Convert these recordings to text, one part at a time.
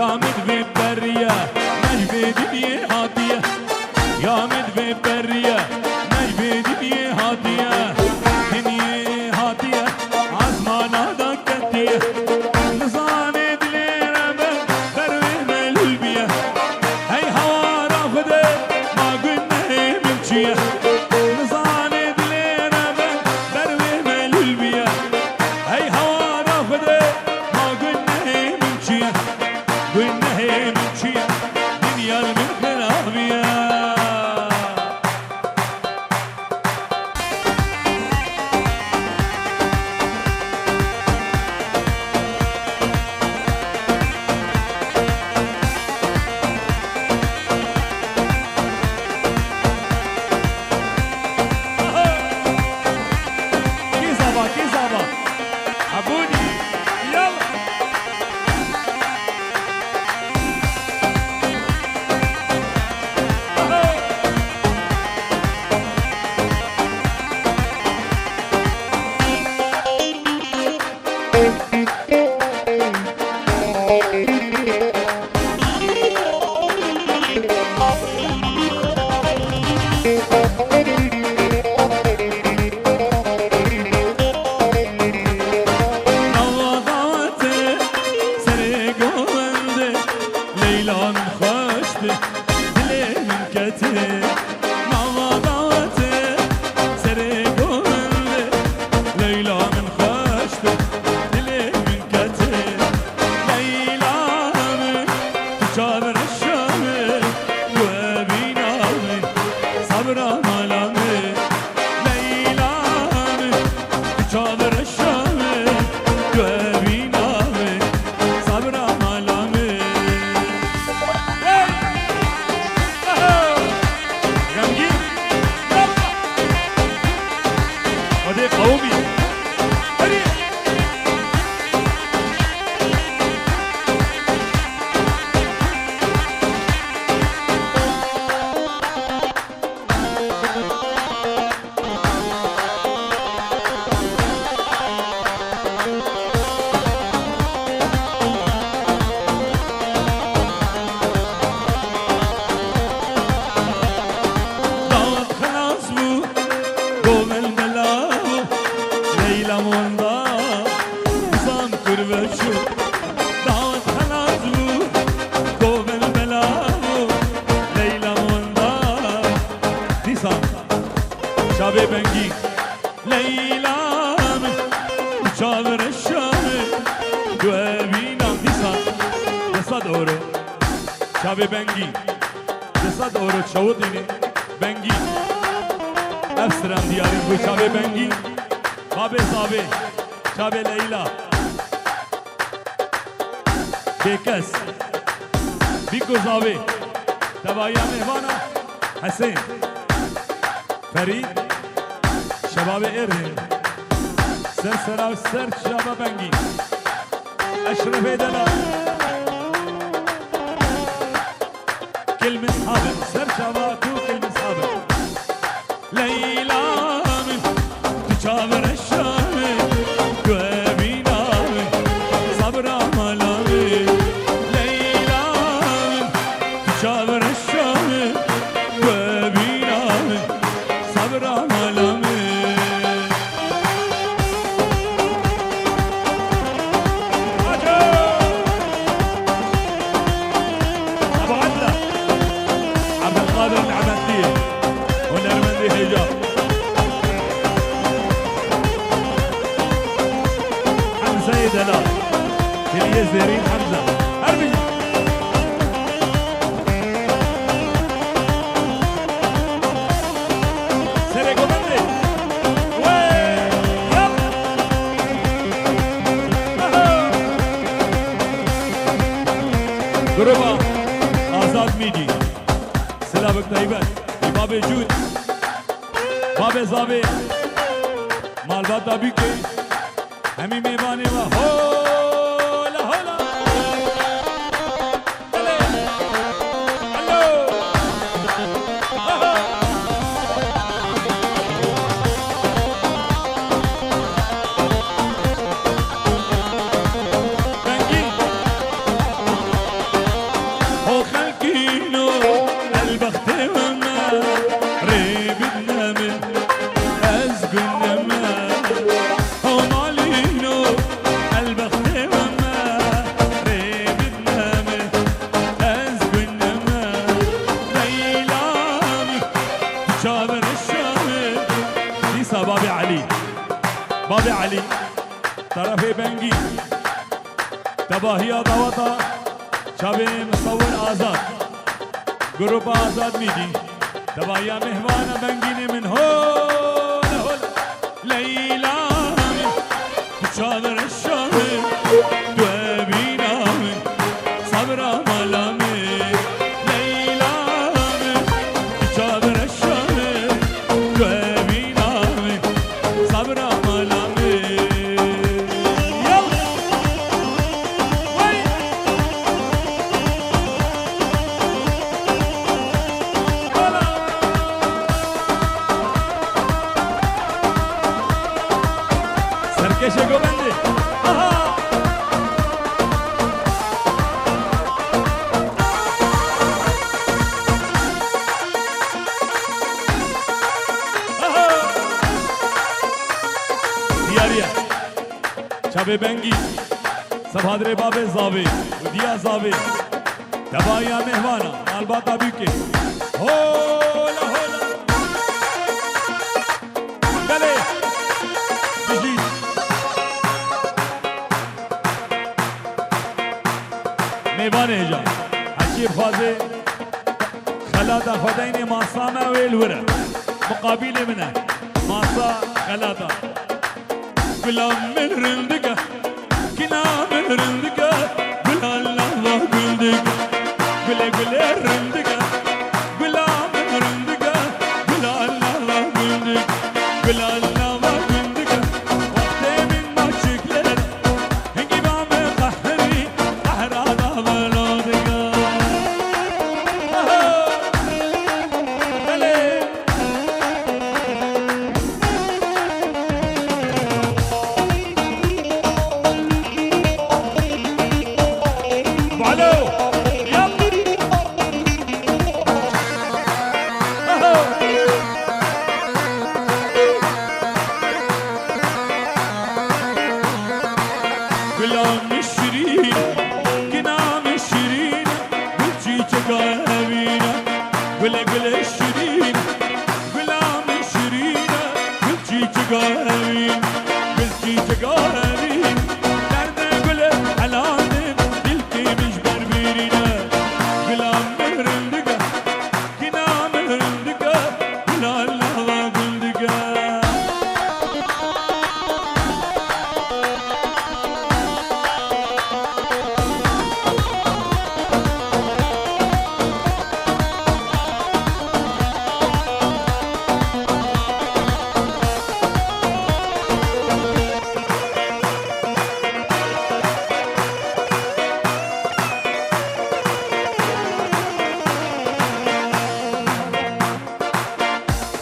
يامد ببرية نجبي دنيا هاتية يامد ببرية نجبي دنيا هاتية دنيا هاتية عزمانا دكتية نزاني دليرة من دروي ملبية هاي هوا رافضة ما قلنا هي ملشية نزاني دليرة من دروي ملبية هاي هوا رافضة ما قلنا هي ملشية قلنا هي ملشية دنيا المخرابية كيزابا عبودي يلا شابي بنجي ليلى شاور الشام دوابينا دساد اورو شابي بنجي دساد اورو شوديني بنجي افسران دياري بو شابي بنجي بابي صابي شابي ليلى بكس بيكو صابي تبايا مهوانا حسين فريد شباب إرهن سر سراو سر شباب بنجي أشرف دلا كل من صحابه سر شباب كل من صحابه ليلى من تشاور الشام دوابينا صبر ملامي ليلى من تشاور الشام دوابينا صبر ملامي أبو عدلة عبد القادر النعمتي ونرمندي هجاب حمزة يدلال كلية زيرين حمزة أربي غربا آزاد میدی سلامك طيبات باب جود باب زاوی مالبات دابی که همی میبانی و هولا هولا باب علي طرف بنگی تباهی دعوتا شب مصور آزاد گروپ آزاد میدی تباهی مهمان بنگین من هول لیلا چادر الشام دو بینام صبر ملام لیلا چادر الشام دو بینام صبر ملام سرکش گوبنده شب بنگی سبادر باب زاوی و دیا زاوی دبایا مهوانا مالباتا بیوکی هولا هولا بله بجید میوانه جا حجیب خوازه خلاطا خدین ماسامه ویلوره مقابل منه ماسا خلاطا Gülam ben rındıka, kina ben rındıka, gül Allah'a güldük, güle güle rındıka, gülam ben rındıka, gül Allah'a güldük, gül Allah'a güldük, vaktimin maçıkları, hengibame kahri, kahrada baladıka. Bale. Gülam şirin, kinam şirin, gül çiçek evine, güle güle şirin, gülam şirin, gül çiçek evine, gül çiçek evine, nerede güle aladım, dilkiymiş birbirine, gülam rındıka, kinam rındıka, gül Allah'a güldüka.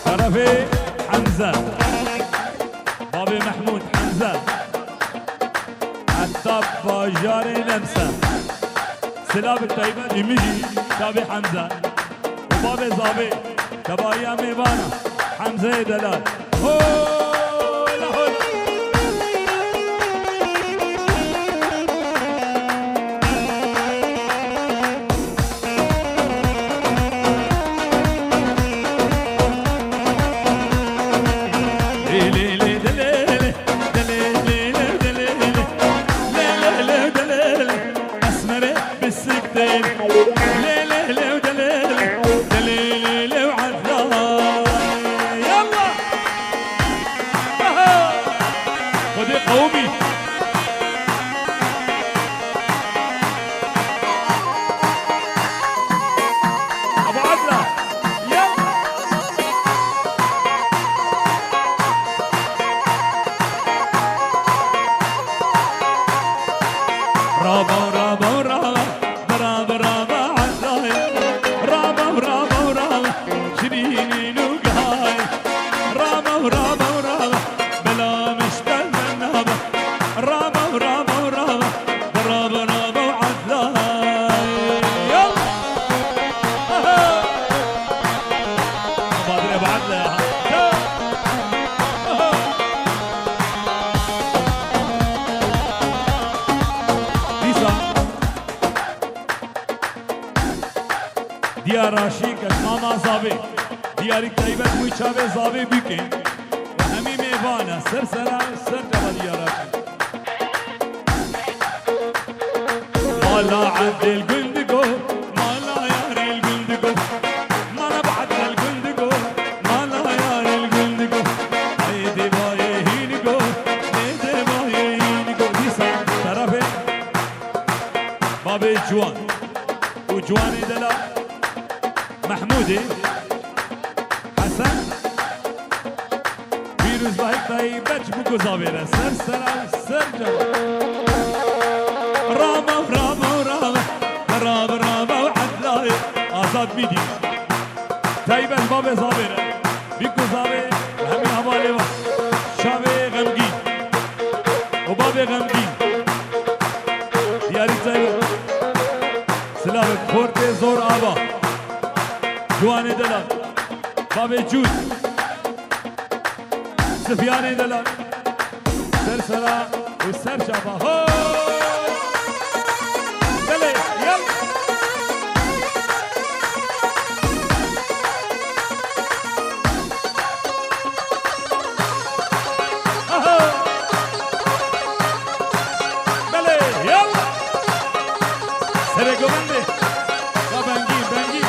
طرفي حمزة بابي محمود حمزة عتاب باجاري نمسة سلاب الطيبة دمجي تابي حمزة وبابي زابي تبايا ميبانا حمزة دلال هولا هولا قومي ابو عدله يلا رابا رابا رابا رابا رابا عدله رابا رابا رابا شريني نوقاي رابا رابا رابا بلا مشتل منابا رابا رابا رابا رابا رابا وعدلاي يلا بادر ابو عدله ديار راشي كشماما زابي دياري طيبة موي چاوي زابي بيكين و همي كيفانا سر سلام سر جبل يارك مالا عند القندقو مالا يار القندقو مالا بعد القندقو مالا يار القندقو هيدي باي هينقو هيدي باي هينقو ديسا طرفي بابي جوان وجواني دلا محمودي حسن فيروز باهيك طيب بجبو زابيرا سر سلام سر جبل راما راما راما راما راما وعدلاي آزاد بيدي طيب الباب زابيرا بيكو زابي همي حوالي وقت شابي غمگي وبابي غمگي دياري طيب سلامك فورتي زور آبا جواني دلال بابي جود سفياني دلال سر سلام وسر شابا هو بلي يلا بلي يلا سرقو بندي بنجي بنجي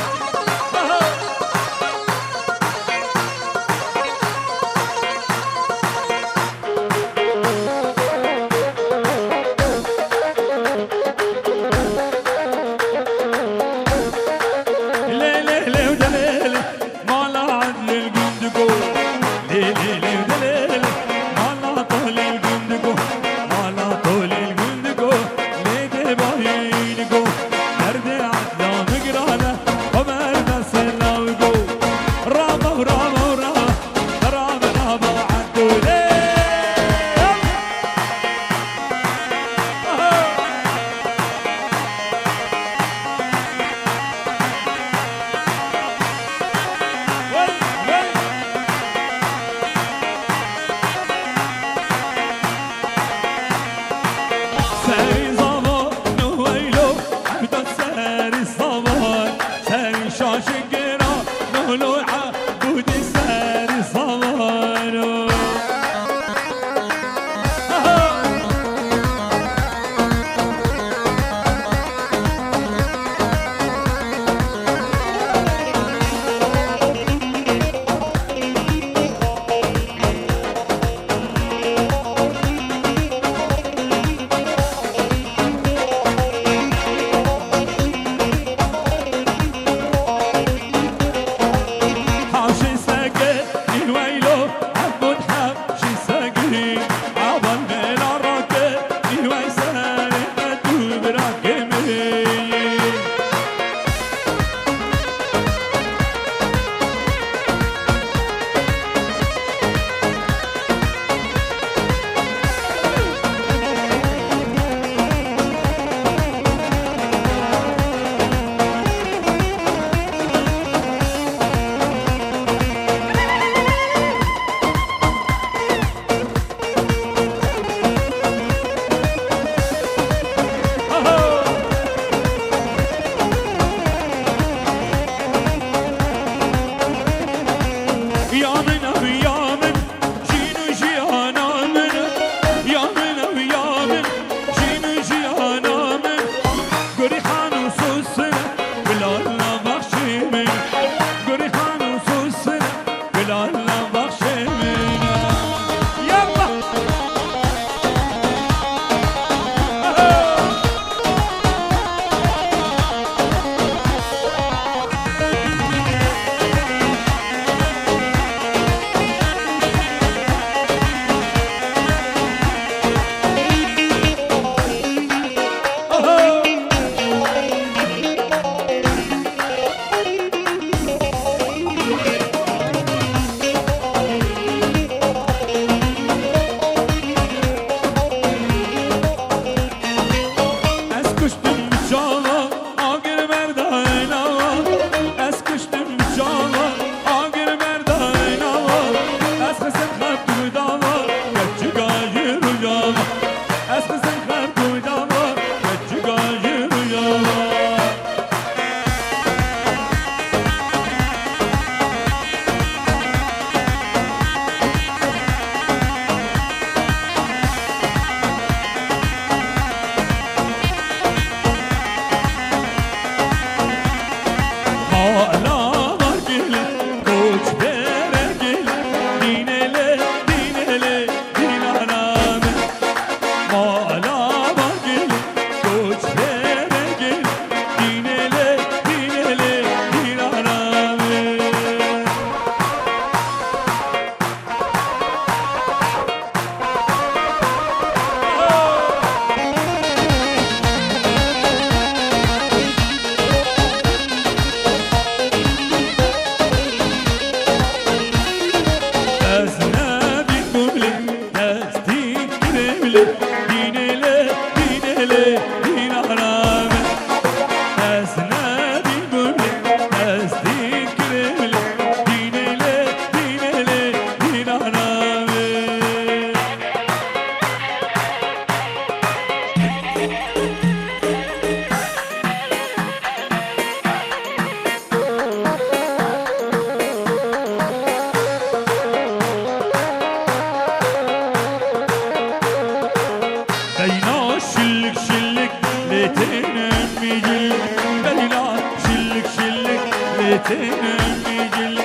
لتنمی گل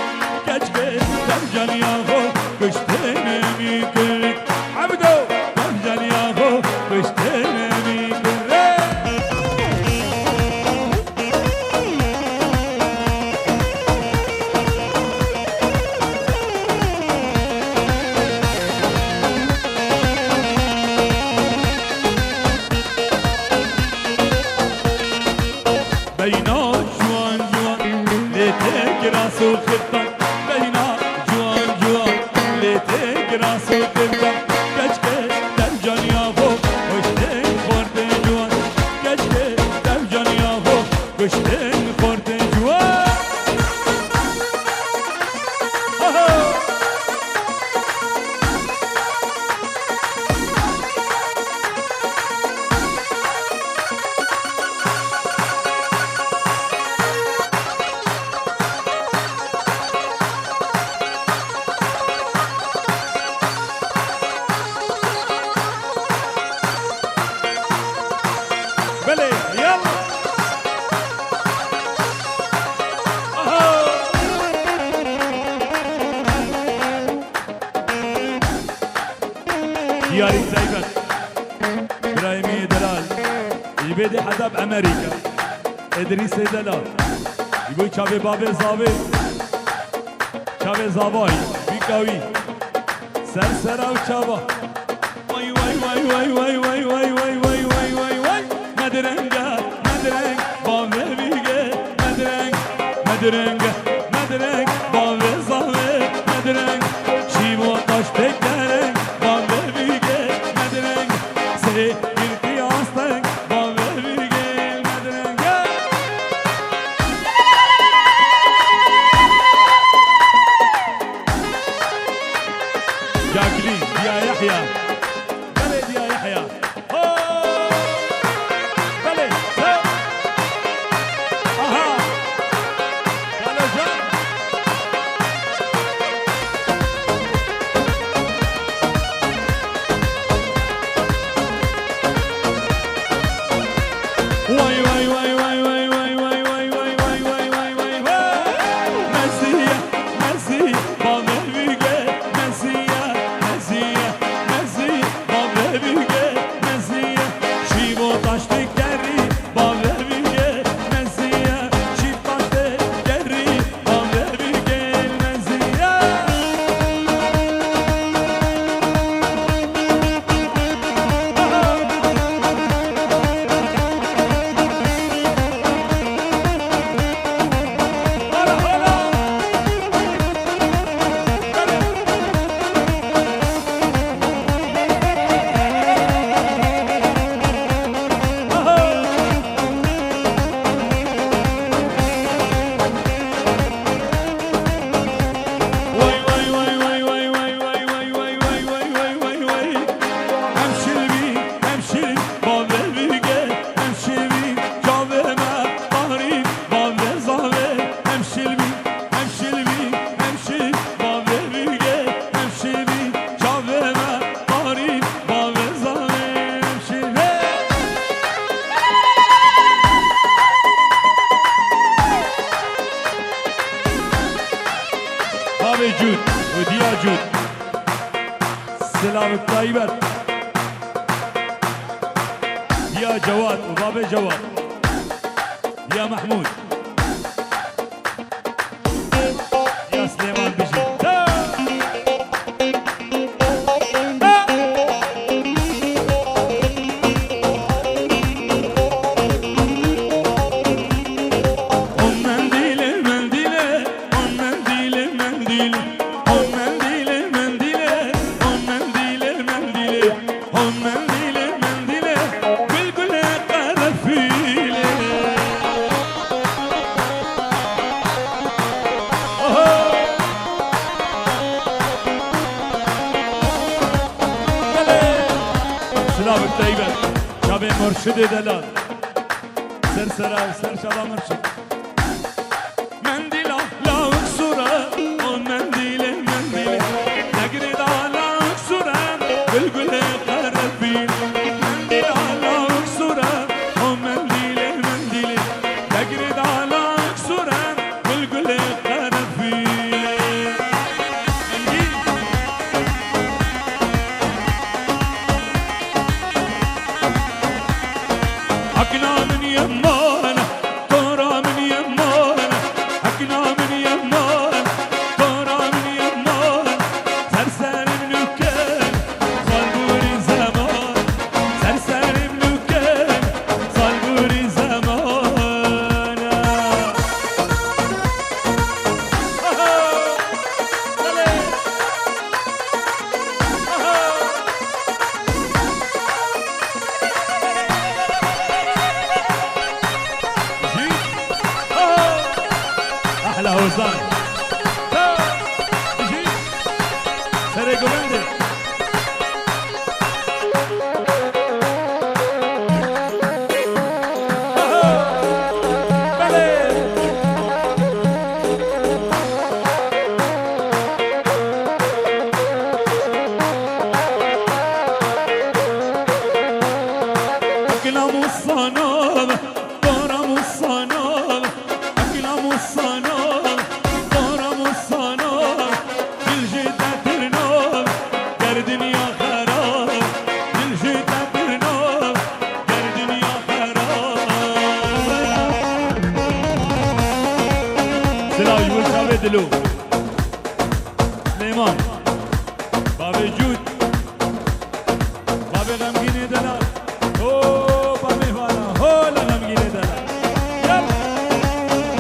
کچکه در جنیا خو کشتنمی گل عبدو در جنیا خو کشتنمی گل بینا جوان جوان لیته گراس و خطان بینا جوان جوان لیته گراس و خطان کچکه در جانیا خو کشتن خورده جوان کچکه در جانیا خو کشتن خورده جوان بله یلا دیاری زیبت ابراهیمی دلال یبید حدب امریکا ادریس دلال یبوی چاوی باب زاوی چاوی زاوای بیکاوی سرسرا و چاوا وای وای وای وای وای وای وای وای وای وای وای وای مدرنگا مدرنگ بابه بیگه مدرنگ مدرنگ مدرنگ بابه زاوی مدرنگ شیمو تاش تکرنگ بابه بیگه مدرنگ سه گرتی آستنگ بابه بیگه مدرنگ جاكلين يا يحيى بلد يا يحيى بلد اها يلا جان واي واي واي واي واي واي واي واي واي واي واي واي واي واي مسيا مسيا بابا بيجي مسيا مسيا مسيا بابا بيجي مسيا شيبو taş tekeri baba bige مسيا شيب taş tekeri baba bige مسيا جود وديا جود سلام الطيبات يا جواد وبابا جواد يا محمود يا سليمان بشير سلام الطيبة شاب مرشد دلال سرسرا سرشابا مرشد منديلا لا اكسورا ومنديلة منديلة نقردا لا اكسورا بالقل قربين منديلا لا اكسورا ومنديلة منديلة نقردا لا اكسورا بالقل هوزان سر گونده دلو سلیمان بابی جود بابی غمگینی دلال او بابی فانا هولا غمگینی دلال یب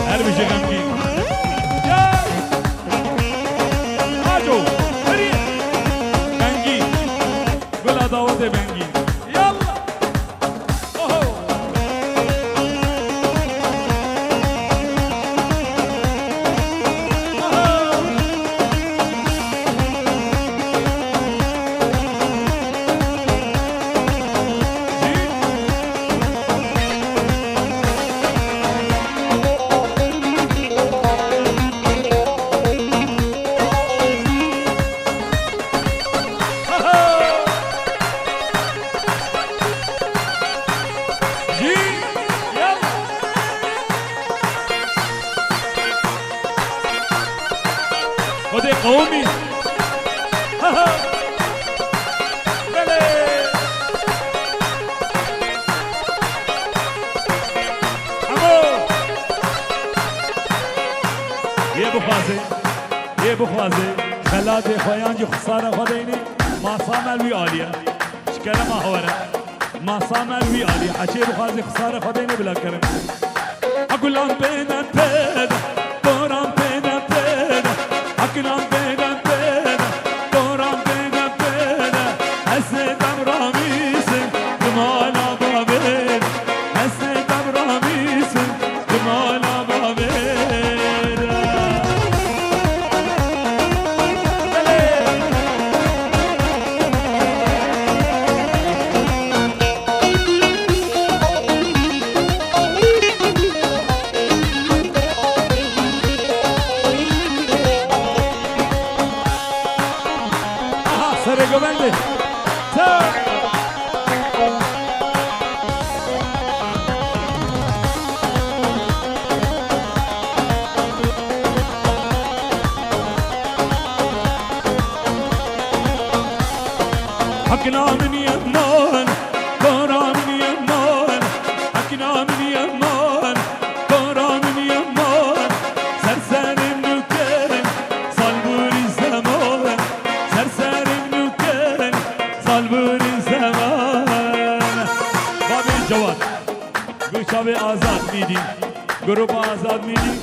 هر بشه غمگین یب آجو هری بنگین گل دعوت بنگین خود قومی بله همو یه بخوازه خلات خویان جو خساره خودینی ماسا ملوی آلیه شکره ما هوره ماسا ملوی آلیه حچه بخوازه خساره خودینی بلا کرم اگلان بینن پیدا دوران بینن پیدا اگلان بینن پیدا دوران بینن پیدا حسدم رامیسن دمالا بابین حسدم رامیسن دمالا بابین Recommended. حكنا من يمان كورا من يمان حكنا من يمان كورا من يمان سرسر النكر صلبور الزمان سرسر صلبور الزمان بابی جواد گو شب آزاد میدی گروپ آزاد میدی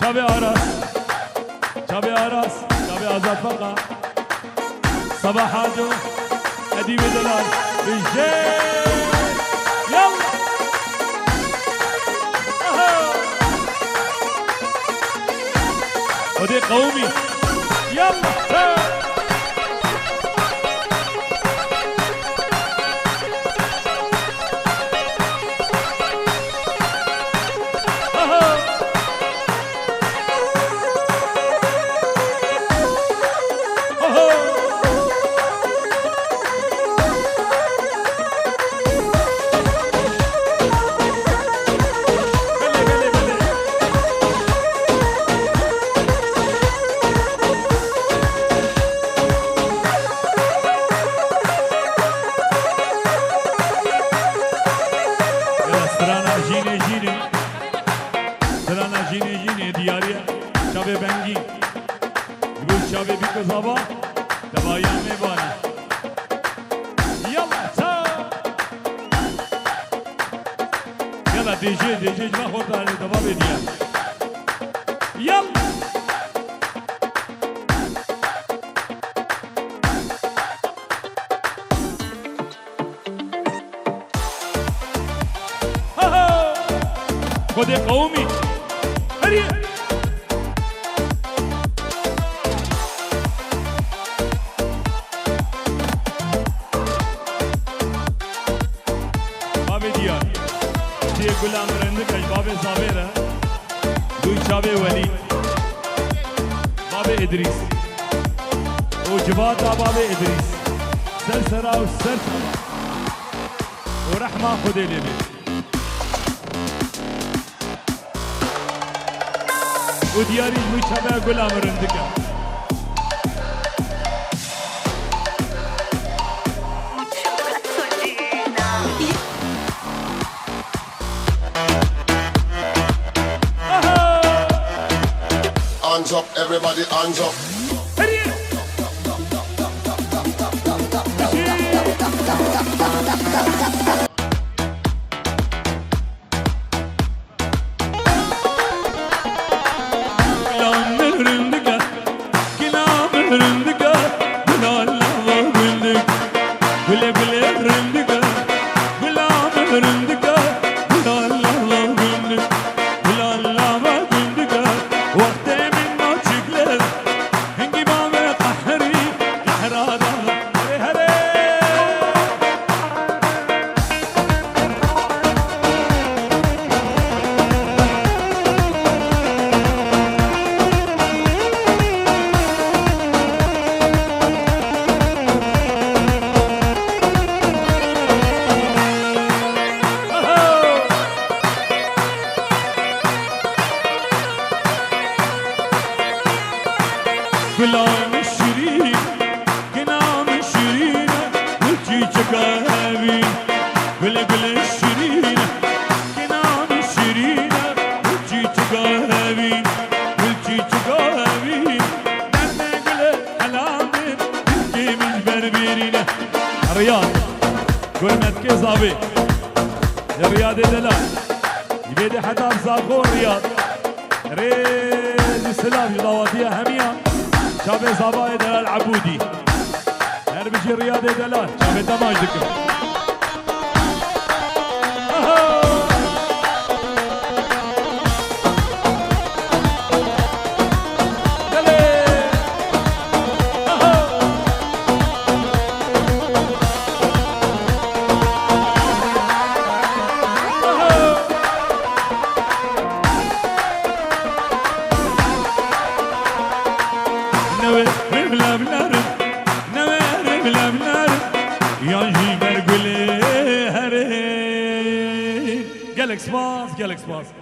شب آراس شب آزاد فقط صباح حاجو ادیب دلال بجه یلا ودي قومي يلا جینی دیاریه شب بنگی بود شب بیکو زبا دوایم میبانه یلا تا یلا دیجی جمع خورد داره دوا بدیم یلا خود قومی هریه گلم رندکش باب زابیره دوی چاوه ولید باب ادریس و جباتا باب ادریس سرسرا و سرسرا و رحمه خودی لیبی و دیاری دوی چاوه گلم رندکش Hands up, everybody, hands up. گلام شیرین گلام شیرین گلچی چکاوی گل گل شیرین گلام شیرین گلچی چکاوی گلچی چکاوی نرمه گل علامه گلچی مجبر بیرینه رياض قلمت كيزابي الرياض دلال يبيدي حتى بزاقو الرياض ريد السلام يضاواتيها همية شابي صباي دلال عبودي هربشي الرياض دلال شابي دماج ذكر Galaxy Boss.